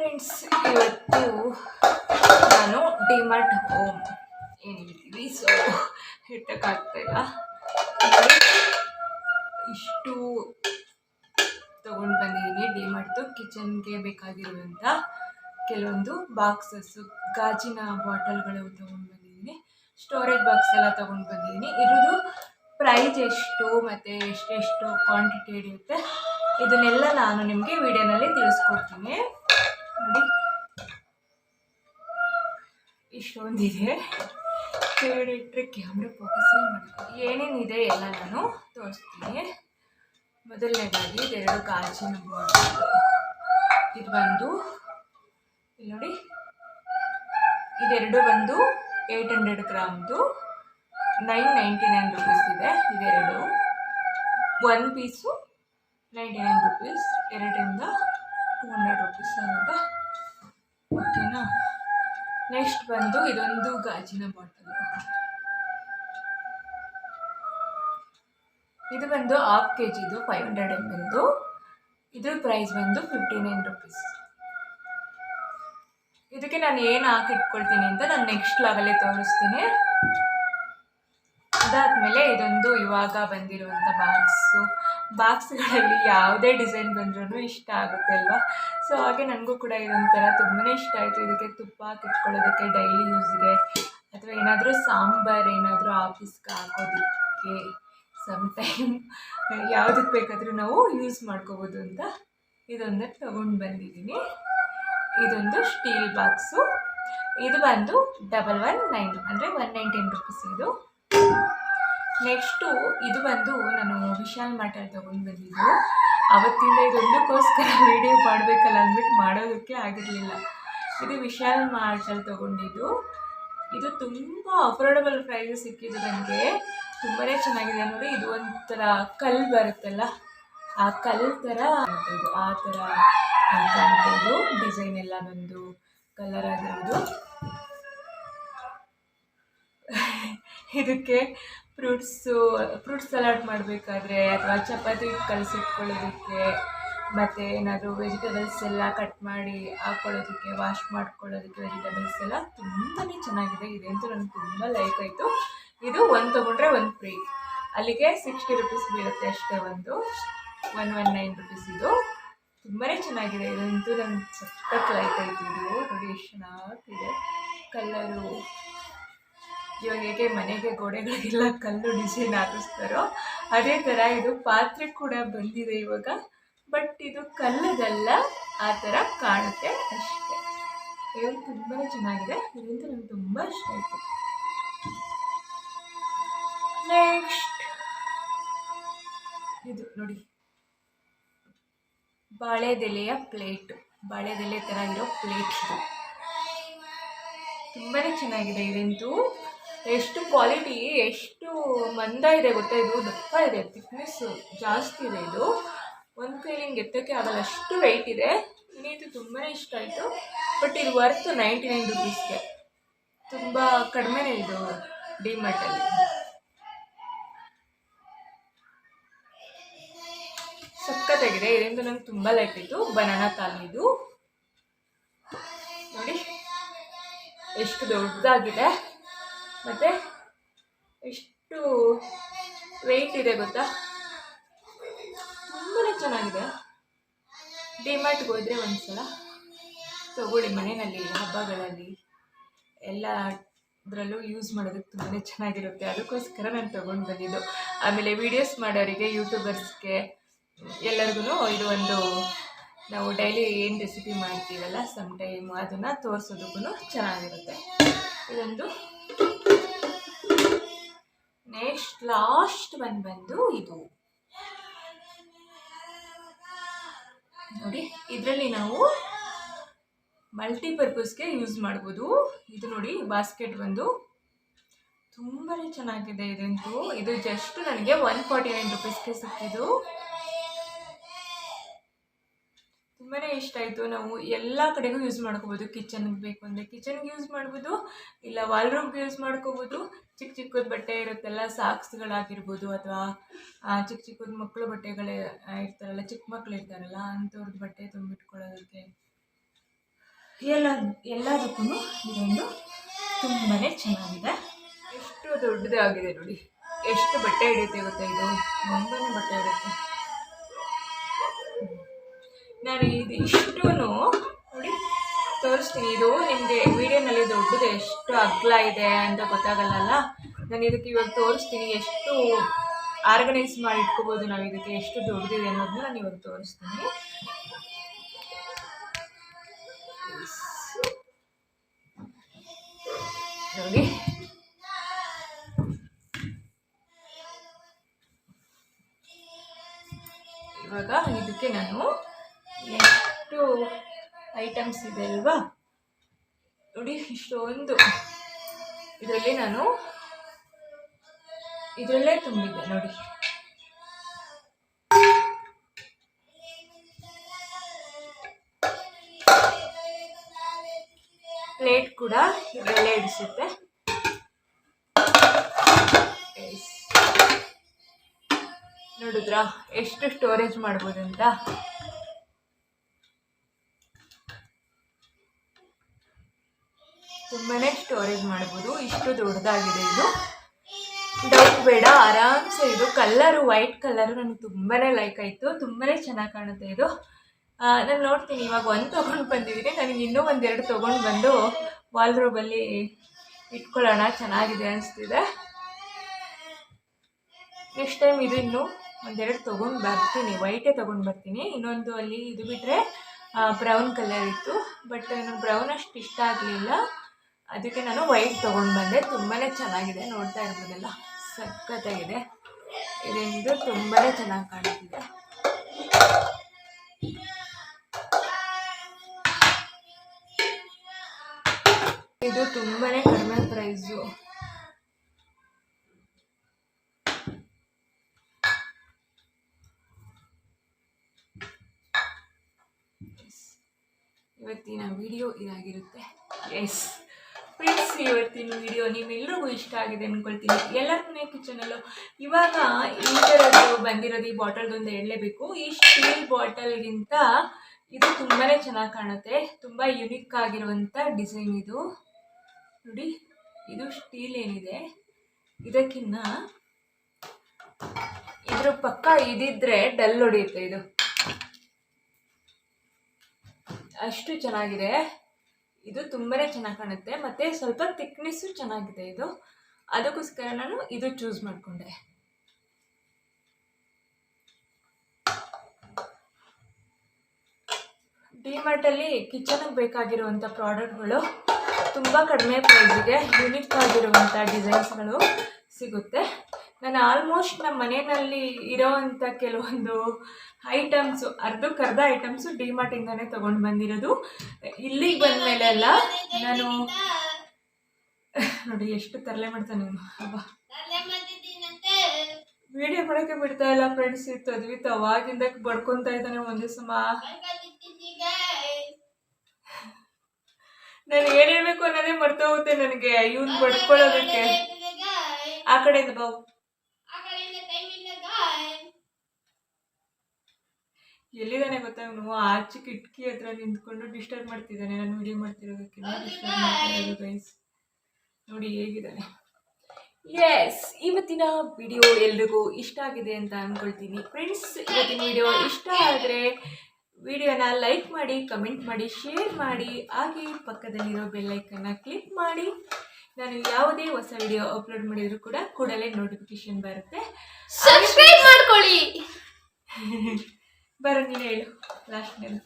Friends, ಇವತ್ತು ನಾನು DMart home ಏನು ಹೇಳ್ತೀವಿ, ಸೊ ಇಟ್ಟಕ್ಕಾಗ್ತಾಯಿಲ್ಲ. ಇಷ್ಟು ತೊಗೊಂಡು ಬಂದಿದ್ದೀನಿ. ಡಿಮಾರ್ಟ್ದು ಕಿಚನ್ಗೆ ಬೇಕಾಗಿರುವಂಥ ಕೆಲವೊಂದು ಬಾಕ್ಸಸ್ಸು, ಗಾಜಿನ ಬಾಟಲ್ಗಳು ತೊಗೊಂಡು ಬಂದಿದ್ದೀನಿ. ಸ್ಟೋರೇಜ್ ಬಾಕ್ಸ್ ಎಲ್ಲ ತೊಗೊಂಡು ಬಂದಿದ್ದೀನಿ. ಇರೋದು ಪ್ರೈಸ್ ಎಷ್ಟು ಮತ್ತು ಎಷ್ಟೆಷ್ಟು ಕ್ವಾಂಟಿಟಿ ಹಿಡಿಯುತ್ತೆ ಇದನ್ನೆಲ್ಲ ನಾನು ನಿಮಗೆ ವಿಡಿಯೋನಲ್ಲಿ ತಿಳಿಸ್ಕೊಡ್ತೀನಿ. ನೋಡಿ, ಇಷ್ಟೊಂದಿದೆ. ಕೆಳಗಡೆ ಇಟ್ಟರೆ ಕ್ಯಾಮ್ರಾ ಫೋಕಸ್ಸೇ ಮಾಡ್ತೀನಿ. ಏನೇನಿದೆ ಎಲ್ಲ ನಾನು ತೋರಿಸ್ತೀನಿ. ಮೊದಲನೇದಾಗಿ ಇದೆರಡು ಗಾಜಿನ ಬಾಟಲ್. ಇದು ಬಂದು ಇಲ್ಲಿ ನೋಡಿ, ಇದೆರಡು ಬಂದು 800 ಗ್ರಾಮ್ದು 999 ರುಪೀಸ್ ಇದೆ. ಇದೆರಡು ಒಂದು ಪೀಸು 99 ರುಪೀಸ್, ಎರಡರಿಂದ 200 ರುಪೀಸ್ ಆಗುತ್ತೆ. ಓಕೆನಾ. ನೆಕ್ಸ್ಟ್ ಬಂದು ಇದೊಂದು ಗಾಜಿನ ಬಾಟಲ್. ಇದು ಬಂದು 1/2 kg 500 ml. ಇದ್ರ ಪ್ರೈಸ್ ಬಂದು 59 ರುಪೀಸ್. ಇದಕ್ಕೆ ನಾನು ಏನು ಹಾಕಿಟ್ಕೊಳ್ತೀನಿ ಅಂತ ನಾನು ನೆಕ್ಸ್ಟ್ ಲಾಗಲ್ಲೇ ತೋರಿಸ್ತೀನಿ. ಅದಾದಮೇಲೆ ಇದೊಂದು ಇವಾಗ ಬಂದಿರುವಂಥ ಬಾಕ್ಸ್ಗಳಲ್ಲಿ ಯಾವುದೇ ಡಿಸೈನ್ ಬಂದ್ರೂ ಇಷ್ಟ ಆಗುತ್ತೆ ಅಲ್ವಾ. ಸೊ ಹಾಗೆ ನನಗೂ ಕೂಡ ಇದೊಂಥರ ತುಂಬಾ ಇಷ್ಟ ಆಯಿತು. ಇದಕ್ಕೆ ತುಪ್ಪ ಹಾಕಿಟ್ಕೊಳ್ಳೋದಕ್ಕೆ, ಡೈಲಿ ಯೂಸ್ಗೆ, ಅಥವಾ ಏನಾದರೂ ಸಾಂಬಾರು ಏನಾದರೂ ಆಫೀಸ್ಗೆ ಹಾಕೋದಕ್ಕೆ, ಸಮ್ಟೈಮ್ ಯಾವುದಕ್ಕೆ ಬೇಕಾದರೂ ನಾವು ಯೂಸ್ ಮಾಡ್ಕೋಬೋದು ಅಂತ ಇದೊಂದನ್ನು ತೊಗೊಂಡು ಬಂದಿದ್ದೀನಿ. ಇದೊಂದು ಸ್ಟೀಲ್ ಬಾಕ್ಸು. ಇದು ಬಂದು 119 ಅಂದರೆ 119 ರುಪೀಸ್ ಇದು. ನೆಕ್ಸ್ಟು ಇದು ಬಂದು ನಾನು ವಿಶಾಲ್ ಮಾರ್ಟಲ್ಲಿ ತೊಗೊಂಡು ಬಂದಿದ್ದು. ಅವತ್ತಿಂದ ಇದೊಂದಕ್ಕೋಸ್ಕರ ವೀಡಿಯೋ ಮಾಡಬೇಕಲ್ಲ ಅಂದ್ಬಿಟ್ಟು ಮಾಡೋದಕ್ಕೆ ಆಗಿರಲಿಲ್ಲ. ಇದು ವಿಶಾಲ್ ಮಾರ್ಟಲ್ಲಿ ತೊಗೊಂಡಿದ್ದು. ಇದು ತುಂಬ ಅಫೋರ್ಡಬಲ್ ಪ್ರೈಸ್ ಸಿಕ್ಕಿದ್ದು ನನಗೆ. ತುಂಬಾ ಚೆನ್ನಾಗಿದೆ ನೋಡಿ. ಇದು ಒಂಥರ ಕಲ್ಲು ಬರುತ್ತಲ್ಲ, ಆ ಕಲ್ಲು ಥರ ಇದು, ಆ ಥರ ಕಾಣ್ತಿದ್ದು. ಡಿಸೈನ್ ಎಲ್ಲ ಬಂದು ಕಲರ್ ಆಗಿರೋದು. ಇದಕ್ಕೆ ಫ್ರೂಟ್ಸ್ ಸಲಾಡ್ ಮಾಡಬೇಕಾದ್ರೆ, ಅಥವಾ ಚಪಾತಿ ಕಲಸಿಟ್ಕೊಳ್ಳೋದಕ್ಕೆ, ಮತ್ತು ಏನಾದರೂ ವೆಜಿಟೇಬಲ್ಸ್ ಎಲ್ಲ ಕಟ್ ಮಾಡಿ ಹಾಕ್ಕೊಳ್ಳೋದಕ್ಕೆ, ವಾಶ್ ಮಾಡ್ಕೊಳ್ಳೋದಕ್ಕೆ ವೆಜಿಟೇಬಲ್ಸ್ ಎಲ್ಲ ತುಂಬಾ ಚೆನ್ನಾಗಿದೆ. ಇದಂತೂ ನನಗೆ ತುಂಬ ಲೈಕ್ ಆಯಿತು. ಇದು ಒಂದು ತೊಗೊಂಡ್ರೆ ಒಂದು ಫ್ರೀ. ಅಲ್ಲಿಗೆ 60 ರುಪೀಸ್ ಬೀಳುತ್ತೆ ಅಷ್ಟೇ. 119 ರುಪೀಸ್. ಇದು ತುಂಬಾ ಚೆನ್ನಾಗಿದೆ. ಇದಂತೂ ನನಗೆ ಸಖತ್ ಲೈಕ್ ಆಯಿತು. ಇದು ನೋಡಿ ಎಷ್ಟು ಚೆನ್ನಾಗಿದೆ ಕಲ್ಲರು. ಇವಾಗ ಹೇಗೆ ಮನೆಗೆ ಗೋಡೆಗಳಿಗೆಲ್ಲ ಕಲ್ಲು ಡಿಸೈನ್ ಹಾಕಿಸ್ತಾರೋ ಅದೇ ಥರ ಇದು ಪಾತ್ರೆ ಕೂಡ ಬಂದಿದೆ ಇವಾಗ. ಬಟ್ ಇದು ಕಲ್ಲದಲ್ಲ, ಆ ಥರ ಕಾಣುತ್ತೆ ಅಷ್ಟೇ. ಇದು ತುಂಬಾ ಚೆನ್ನಾಗಿದೆ. ಇದಂತೂ ನನಗೆ ತುಂಬ ಇಷ್ಟ ಆಯಿತು. ನೆಕ್ಸ್ಟ್ ಇದು ನೋಡಿ, ಬಾಳೆದೆಲೆಯ ಪ್ಲೇಟು. ಬಾಳೆದೆಲೆ ಥರ ಇರೋ ಪ್ಲೇಟ್ ಇದು ತುಂಬಾ ಚೆನ್ನಾಗಿದೆ. ಇದಂತೂ ಎಷ್ಟು ಕ್ವಾಲಿಟಿ, ಎಷ್ಟು ಮಂದ ಇದೆ ಗೊತ್ತಾ. ಇದು ದಪ್ಪ ಇದೆ, ಥಿಕ್ನೆಸ್ಸು ಜಾಸ್ತಿ ಇದೆ. ಇದು ಒಂದು ಕೈಲಿ ಹಿಂಗೆ ಎತ್ತೋಕ್ಕೆ ಆಗಲ್ಲ, ಅಷ್ಟು ವೆಯ್ಟ್ ಇದೆ. ಇದು ತುಂಬಾ ಇಷ್ಟ ಆಯಿತು. ಬಟ್ ಇದು ವರ್ತ್ 99 ರುಪೀಸ್ಗೆ. ತುಂಬ ಕಡಿಮೆನೇ ಇದು ಡಿಮಾರ್ಟಲ್ಲಿ. ಸಖತ್ತಾಗಿದೆ. ಇದರಿಂದ ನಂಗೆ ತುಂಬ ಲೈಕ್ ಆಯಿತು. ಬನಾನಾ ತಾಲಿದು ನೋಡಿ ಎಷ್ಟು ದೊಡ್ಡದಾಗಿದೆ, ಮತ್ತು ಎಷ್ಟು ವೆಯ್ಟ್ ಇದೆ ಗೊತ್ತಾ. ತುಂಬಾ ಚೆನ್ನಾಗಿದೆ. ಡಿಮಾರ್ಟ್ಗೆ ಹೋದರೆ ಒಂದು ಸಲ ತೊಗೊಳ್ಳಿ. ಮನೆಯಲ್ಲಿ ಹಬ್ಬಗಳಲ್ಲಿ ಎಲ್ಲದರಲ್ಲೂ ಯೂಸ್ ಮಾಡೋದಕ್ಕೆ ತುಂಬಾ ಚೆನ್ನಾಗಿರುತ್ತೆ. ಅದಕ್ಕೋಸ್ಕರ ನಾನು ತೊಗೊಂಡು ಬಂದಿದ್ದು. ಆಮೇಲೆ ವೀಡಿಯೋಸ್ ಮಾಡೋರಿಗೆ, ಯೂಟ್ಯೂಬರ್ಸ್ಗೆ ಎಲ್ಲರಿಗೂ ಇದು ಒಂದು, ನಾವು ಡೈಲಿ ಏನು ರೆಸಿಪಿ ಮಾಡ್ತೀವಲ್ಲ ಸಮ್ಟೈಮ್ ಅದನ್ನು ತೋರಿಸೋದಕ್ಕೂ ಚೆನ್ನಾಗಿರುತ್ತೆ. ಇದೊಂದು. ನೆಕ್ಸ್ಟ್ ಲಾಸ್ಟ್ ಬಂದು ಇದು ನೋಡಿ. ಇದರಲ್ಲಿ ನಾವು ಮಲ್ಟಿಪರ್ಪಸ್ಗೆ ಯೂಸ್ ಮಾಡ್ಬೋದು. ಇದು ನೋಡಿ, ಬಾಸ್ಕೆಟ್ ಬಂದು ತುಂಬಾ ಚೆನ್ನಾಗಿದೆ. ಇದಂತೂ ಇದು ಜಸ್ಟ್ ನನಗೆ 149 ರುಪೀಸ್ಗೆ ಸಿಕ್ಕಿದ್ದು. ತುಂಬಾ ಇಷ್ಟ ಆಯಿತು. ನಾವು ಎಲ್ಲ ಕಡೆಗೂ ಯೂಸ್ ಮಾಡ್ಕೋಬೋದು. ಕಿಚನ್ಗೆ ಬೇಕು ಅಂದರೆ ಕಿಚನ್ಗೆ ಯೂಸ್ ಮಾಡ್ಬೋದು, ಇಲ್ಲ ವಾಲ್ರೂಮ್ಗೆ ಯೂಸ್ ಮಾಡ್ಕೋಬೋದು. ಚಿಕ್ಕ ಚಿಕ್ಕದ ಬಟ್ಟೆ ಇರುತ್ತಲ್ಲ, ಸಾಕ್ಸ್ಗಳಾಗಿರ್ಬೋದು, ಅಥವಾ ಚಿಕ್ಕ ಚಿಕ್ಕದ ಮಕ್ಕಳು ಬಟ್ಟೆಗಳೇ ಇರ್ತಾರಲ್ಲ, ಚಿಕ್ಕ ಮಕ್ಕಳು ಇರ್ತಾರಲ್ಲ ಅಂಥವ್ರದ್ದು ಬಟ್ಟೆ ತುಂಬಿಟ್ಕೊಳ್ಳೋದಕ್ಕೆ ಎಲ್ಲದಕ್ಕೂ ಇದೊಂದು ತುಂಬಾ ಚೆನ್ನಾಗಿದೆ. ಎಷ್ಟು ದೊಡ್ಡದಾಗಿದೆ ನೋಡಿ, ಎಷ್ಟು ಬಟ್ಟೆ ಹಿಡಿಯುತ್ತೆ ಗೊತ್ತಾ, ಇದು ತುಂಬಾ ಬಟ್ಟೆ ಹಿಡಿಯುತ್ತೆ. ನಾನು ಇದು ಇಷ್ಟೂ ನೋಡಿ ತೋರಿಸ್ತೀನಿ. ಇದು ನಿಮಗೆ ವಿಡಿಯೋನಲ್ಲಿ ದೊಡ್ಡದು ಎಷ್ಟು ಅಗಲ ಇದೆ ಅಂತ ಗೊತ್ತಾಗಲ್ಲ. ನಾನು ಇದಕ್ಕೆ ಇವಾಗ ತೋರಿಸ್ತೀನಿ, ಎಷ್ಟು ಆರ್ಗನೈಸ್ ಮಾಡಿ ಇಟ್ಕೋಬೋದು ನಾವು, ಇದಕ್ಕೆ ಎಷ್ಟು ದೊಡ್ಡದಿದೆ ಅನ್ನೋದನ್ನ ನಾನು ಇವಾಗ ತೋರಿಸ್ತೀನಿ. ನೋಡಿ ಇವಾಗ ಇದಕ್ಕೆ ನಾನು ಎಷ್ಟು ಐಟಮ್ಸ್ ಇದೆ ಅಲ್ವಾ ನೋಡಿ, ಇಷ್ಟೊಂದು ಇದರಲ್ಲೇ ತುಂಬಿದೆ ನೋಡಿ. ಪ್ಲೇಟ್ ಕೂಡ ಇದರಲ್ಲೇ ಇಡಿಸುತ್ತೆ. ನೋಡಿದ್ರಾ ಎಷ್ಟು ಸ್ಟೋರೇಜ್ ಮಾಡ್ಬೋದು ಅಂತ. ತುಂಬಾನೇ ಸ್ಟೋರೇಜ್ ಮಾಡ್ಬೋದು, ಇಷ್ಟು ದೊಡ್ಡದಾಗಿದೆ ಇದು. ಡೌಟ್ ಬೇಡ, ಆರಾಮ್ಸೆ. ಇದು ಕಲರು ವೈಟ್ ಕಲರು ನನಗೆ ತುಂಬಾ ಲೈಕ್ ಆಯಿತು, ತುಂಬಾ ಚೆನ್ನಾಗಿ ಕಾಣುತ್ತೆ ಇದು. ನಾನು ನೋಡ್ತೀನಿ, ಇವಾಗ ಒಂದು ತೊಗೊಂಡು ಬಂದಿದ್ದೀನಿ, ನನಗೆ ಇನ್ನೂ ಒಂದೆರಡು ತೊಗೊಂಡು ಬಂದು ವಾಲ್ರೋಬಲ್ಲಿ ಇಟ್ಕೊಳ್ಳೋಣ, ಚೆನ್ನಾಗಿದೆ ಅನಿಸ್ತಿದೆ. ನೆಕ್ಸ್ಟ್ ಟೈಮ್ ಇದು ಇನ್ನೂ ಒಂದೆರಡು ತೊಗೊಂಡು ಬರ್ತೀನಿ, ವೈಟೇ ತೊಗೊಂಡು ಬರ್ತೀನಿ. ಇನ್ನೊಂದು ಅಲ್ಲಿ ಇದು ಬಿಟ್ಟರೆ ಬ್ರೌನ್ ಕಲರ್ ಇತ್ತು, ಬಟ್ ನನಗೆ ಬ್ರೌನ್ ಅಷ್ಟು ಇಷ್ಟ ಆಗಲಿಲ್ಲ, ಅದಕ್ಕೆ ನಾನು ವೈಟ್ ತೊಗೊಂಡು ಬಂದೆ. ತುಂಬಾ ಚೆನ್ನಾಗಿದೆ, ನೋಡ್ತಾ ಇರ್ಬೋದಲ್ಲ, ಸಖತ್ತಾಗಿದೆ. ಇದರಿಂದ ತುಂಬಾ ಚೆನ್ನಾಗಿ ಕಾಣ್ತಿದೆ. ಇದು ತುಂಬಾ ಕಡಿಮೆ ಪ್ರೈಸು. ಇವತ್ತಿನ ವಿಡಿಯೋ ಇದಾಗಿರುತ್ತೆ. ಎಸ್ ಫ್ರೆಂಡ್ಸ್, ಇವತ್ತಿನ ವಿಡಿಯೋ ನಿಮ್ಮೆಲ್ಲರಿಗೂ ಇಷ್ಟ ಆಗಿದೆ ಅಂದ್ಕೊಳ್ತೀನಿ. ಎಲ್ಲರ ಮನೆ ಕಿಚನಲ್ಲೂ ಇವಾಗ ಈ ಥರದ್ದು ಬಂದಿರೋದು, ಈ ಬಾಟಲ್ದೊಂದು ಹೇಳಲೇಬೇಕು. ಈ ಸ್ಟೀಲ್ ಬಾಟಲ್ಗಿಂತ ಇದು ತುಂಬಾ ಚೆನ್ನಾಗಿ ಕಾಣುತ್ತೆ, ತುಂಬ ಯುನಿಕ್ ಆಗಿರುವಂಥ ಡಿಸೈನ್ ಇದು ನೋಡಿ. ಇದು ಸ್ಟೀಲ್ ಏನಿದೆ ಇದಕ್ಕಿನ್ನ ಇದ್ರ ಪಕ್ಕ ಇದಿದ್ರೆ ಡಲ್ ಹೊಡೆಯುತ್ತೆ, ಇದು ಅಷ್ಟು ಚೆನ್ನಾಗಿದೆ. ಇದು ತುಂಬಾ ಚೆನ್ನಾಗಿ ಕಾಣುತ್ತೆ, ಮತ್ತು ಸ್ವಲ್ಪ ಥಿಕ್ನೆಸ್ಸು ಚೆನ್ನಾಗಿದೆ ಇದು, ಅದಕ್ಕೋಸ್ಕರ ನಾನು ಇದು ಚೂಸ್ ಮಾಡಿಕೊಂಡೆ. ಡಿಮಾರ್ಟಲ್ಲಿ ಕಿಚನ್ಗೆ ಬೇಕಾಗಿರುವಂಥ ಪ್ರಾಡಕ್ಟ್ಗಳು ತುಂಬ ಕಡಿಮೆ ಪ್ರೈಸಿಗೆ ಯುನಿಕ್ ಆಗಿರುವಂಥ ಡಿಸೈನ್ಸ್ಗಳು ಸಿಗುತ್ತೆ. ನಾನು ಆಲ್ಮೋಸ್ಟ್ ನಮ್ಮ ಮನೆಯಲ್ಲಿ ಇರೋವಂಥ ಕೆಲವೊಂದು ಐಟಮ್ಸು, ಅರ್ಧಕ್ಕರ್ಧ ಐಟಮ್ಸು ಡಿಮಾರ್ಟಿಂದನೇ ತೊಗೊಂಡು ಬಂದಿರೋದು. ಇಲ್ಲಿಗೆ ಬಂದ ಮೇಲೆ ಅಲ್ಲ, ನಾನು ನೋಡಿ ಎಷ್ಟು ತರಲೆ ಮಾಡ್ತಾನೆ ಇವನು. ಅಬ್ಬಾ, ವಿಡಿಯೋ ಮಾಡೋಕ್ಕೆ ಬಿಡ್ತಾ ಇಲ್ಲ ಫ್ರೆಂಡ್ಸ್. ಇತ್ತು ಅದ್ವಿತ್ತು ಅವಾಗಿಂದ ಬಡ್ಕೊತಾ ಇದ್ದಾನೆ ಒಂದೇ ಸಮ. ನಾನು ಏನು ಹೇಳ್ಬೇಕು ಅನ್ನೋದೇ ಮರ್ತ ಹೋಗುತ್ತೆ ನನಗೆ, ಇವ್ನು ಬಡ್ಕೊಳ್ಳೋದಕ್ಕೆ. ಆ ಕಡೆಯಿಂದ ಬಾವು, ಎಲ್ಲಿದ್ದಾನೆ ಗೊತ್ತಾ ಇವನು, ಆಚೆ ಕಿಟಕಿ ಹತ್ರ ನಿಂತ್ಕೊಂಡು ಡಿಸ್ಟರ್ಬ್ ಮಾಡ್ತಿದ್ದಾನೆ. ನಾನು ವಿಡಿಯೋ ಮಾಡ್ತಿರೋದಕ್ಕಿಂತ ಡಿಸ್ಟರ್ಬ್ ಮಾಡ್ತಿರೋದು ಗೈಸ್. ನೋಡಿ ಹೇಗಿದ್ದಾನೆ. ಎಸ್, ಇವತ್ತಿನ ವಿಡಿಯೋ ಎಲ್ರಿಗೂ ಇಷ್ಟ ಆಗಿದೆ ಅಂತ ಅಂದ್ಕೊಳ್ತೀನಿ ಫ್ರೆಂಡ್ಸ್. ಇವತ್ತಿನ ವಿಡಿಯೋ ಇಷ್ಟ ಆದರೆ ವಿಡಿಯೋನ ಲೈಕ್ ಮಾಡಿ, ಕಮೆಂಟ್ ಮಾಡಿ, ಶೇರ್ ಮಾಡಿ, ಹಾಗೆ ಪಕ್ಕದಲ್ಲಿರೋ ಬೆಲ್ಲೈಕನ್ನ ಕ್ಲಿಕ್ ಮಾಡಿ. ನಾನು ಯಾವುದೇ ಹೊಸ ವಿಡಿಯೋ ಅಪ್ಲೋಡ್ ಮಾಡಿದರೂ ಕೂಡ ಕೂಡಲೇ ನೋಟಿಫಿಕೇಶನ್ ಬರುತ್ತೆ. ಸಬ್ಸ್ಕ್ರೈಬ್ ಮಾಡ್ಕೊಳ್ಳಿ. ಬರೋ ನೀನು ಹೇಳು ಲಾಸ್ಟ್ ನೇನು.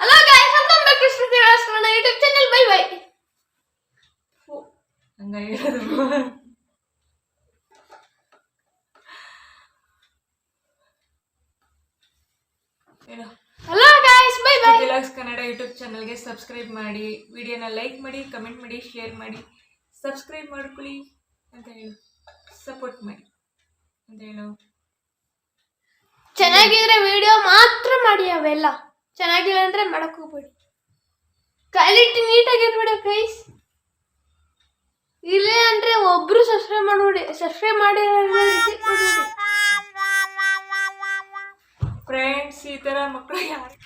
Hello guys, welcome back to Shruti ರಾಸ್ಕರಣ ಯೂಟ್ಯೂಬ್ ಚಾನೆಲ್. Bye bye. ಹಂಗ ಹೇಳೋದು. Hello guys, bye bye. Vlogs Kannada YouTube ಚಾನಲ್ಗೆ ಸಬ್ಸ್ಕ್ರೈಬ್ ಮಾಡಿ, ವಿಡಿಯೋನ ಲೈಕ್ ಮಾಡಿ, ಕಮೆಂಟ್ ಮಾಡಿ, ಶೇರ್ ಮಾಡಿ, ಸಬ್ಸ್ಕ್ರೈಬ್ ಮಾಡ್ಕೊಳ್ಳಿ ಅಂತ ಹೇಳು, ಸಪೋರ್ಟ್ ಮಾಡಿ ಅಂತ ಹೇಳು. ಚೆನ್ನಾಗಿದ್ರೆ ವಿಡಿಯೋ ಮಾತ್ರ ಮಾಡಿ, ಅವೆಲ್ಲ ಚೆನ್ನಾಗಿಲ್ಲ ಅಂದರೆ ಮಾಡಕ್ಕೆ ಹೋಗ್ಬೇಡಿ. ಕ್ವಾಲಿಟಿ ನೀಟಾಗಿರ್ಬೇಡಿ ಗೈಸ್. ಇಲ್ಲ ಅಂದರೆ ಒಬ್ಬರು ಸಬ್ಸ್ಕ್ರೈಬ್ ಮಾಡ್ಬಿಡಿ, ಸಬ್ಸ್ಕ್ರೈಬ್ ಮಾಡಿ ಫ್ರೆಂಡ್ಸ್. ಈ ಥರ ಮಕ್ಕಳು ಯಾರು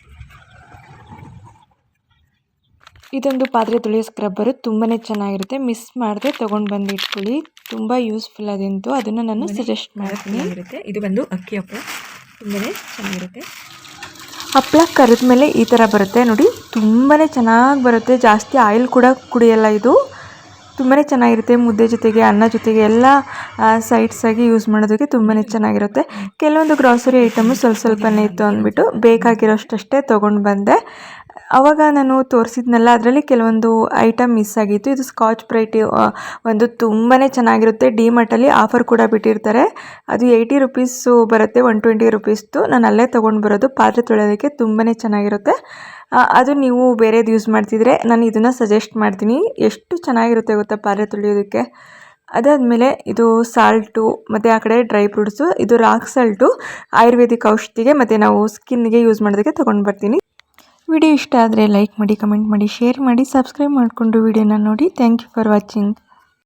ಇದೊಂದು ಪಾತ್ರೆ ತೊಳೆಯೋ ಸ್ಕ್ರಬ್ಬರು ತುಂಬಾ ಚೆನ್ನಾಗಿರುತ್ತೆ. ಮಿಸ್ ಮಾಡದೆ ತೊಗೊಂಡು ಬಂದು ಇಟ್ಕೊಳ್ಳಿ, ತುಂಬ ಯೂಸ್ಫುಲ್ ಅದಂತೂ. ಅದನ್ನು ನಾನು ಸಜೆಸ್ಟ್ ಮಾಡ್ತೀನಿ. ಇದು ಬಂದು ಅಕ್ಕಿ ಹಪ್ಪಳ, ತುಂಬಾ ಚೆನ್ನಾಗಿರುತ್ತೆ. ಹಪ್ಪಳ ಕರಿದ ಮೇಲೆ ಈ ಥರ ಬರುತ್ತೆ ನೋಡಿ, ತುಂಬಾ ಚೆನ್ನಾಗಿ ಬರುತ್ತೆ. ಜಾಸ್ತಿ ಆಯಿಲ್ ಕೂಡ ಕುಡಿಯಲ್ಲ ಇದು. ತುಂಬಾ ಚೆನ್ನಾಗಿರುತ್ತೆ. ಮುದ್ದೆ ಜೊತೆಗೆ, ಅನ್ನ ಜೊತೆಗೆ ಎಲ್ಲ ಸೈಡ್ಸಾಗಿ ಯೂಸ್ ಮಾಡೋದಕ್ಕೆ ತುಂಬಾ ಚೆನ್ನಾಗಿರುತ್ತೆ. ಕೆಲವೊಂದು ಗ್ರಾಸರಿ ಐಟಮು ಸ್ವಲ್ಪನೇ ಇತ್ತು ಅಂದ್ಬಿಟ್ಟು ಬೇಕಾಗಿರೋಷ್ಟೇ ತೊಗೊಂಡು ಬಂದೆ. ಆವಾಗ ನಾನು ತೋರಿಸಿದ್ನಲ್ಲ, ಅದರಲ್ಲಿ ಕೆಲವೊಂದು ಐಟಮ್ ಮಿಸ್ ಆಗಿತ್ತು. ಇದು ಸ್ಕಾಚ್ ಬ್ರೈಟ್ ಒಂದು ತುಂಬಾ ಚೆನ್ನಾಗಿರುತ್ತೆ. ಡಿಮಾರ್ಟಲ್ಲಿ ಆಫರ್ ಕೂಡ ಬಿಟ್ಟಿರ್ತಾರೆ. ಅದು 80 ರುಪೀಸು ಬರುತ್ತೆ, 120 ರುಪೀಸ್ದು. ನಾನು ಅಲ್ಲೇ ತೊಗೊಂಡು ಬರೋದು. ಪಾತ್ರೆ ತೊಳೆಯೋದಕ್ಕೆ ತುಂಬಾ ಚೆನ್ನಾಗಿರುತ್ತೆ. ಅದು ನೀವು ಬೇರೆದು ಯೂಸ್ ಮಾಡ್ತಿದ್ರೆ ನಾನು ಇದನ್ನು ಸಜೆಸ್ಟ್ ಮಾಡ್ತೀನಿ. ಎಷ್ಟು ಚೆನ್ನಾಗಿರುತ್ತೆ ಗೊತ್ತಾ ಪಾತ್ರೆ ತೊಳೆಯೋದಕ್ಕೆ. ಅದಾದಮೇಲೆ ಇದು ಸಾಲ್ಟು ಮತ್ತು ಆ ಕಡೆ ಡ್ರೈ ಫ್ರೂಟ್ಸು. ಇದು ರಾಕ್ ಸಾಲ್ಟು ಆಯುರ್ವೇದಿಕ್ ಔಷಧಿಗೆ ಮತ್ತು ನಾವು ಸ್ಕಿನ್ನಿಗೆ ಯೂಸ್ ಮಾಡೋದಕ್ಕೆ ತೊಗೊಂಡು ಬರ್ತೀನಿ. ವಿಡಿಯೋ ಇಷ್ಟ ಆದರೆ ಲೈಕ್ ಮಾಡಿ, ಕಮೆಂಟ್ ಮಾಡಿ, ಶೇರ್ ಮಾಡಿ, ಸಬ್ಸ್ಕ್ರೈಬ್ ಮಾಡಿಕೊಂಡು ವಿಡಿಯೋನ ನೋಡಿ. Thank you for watching.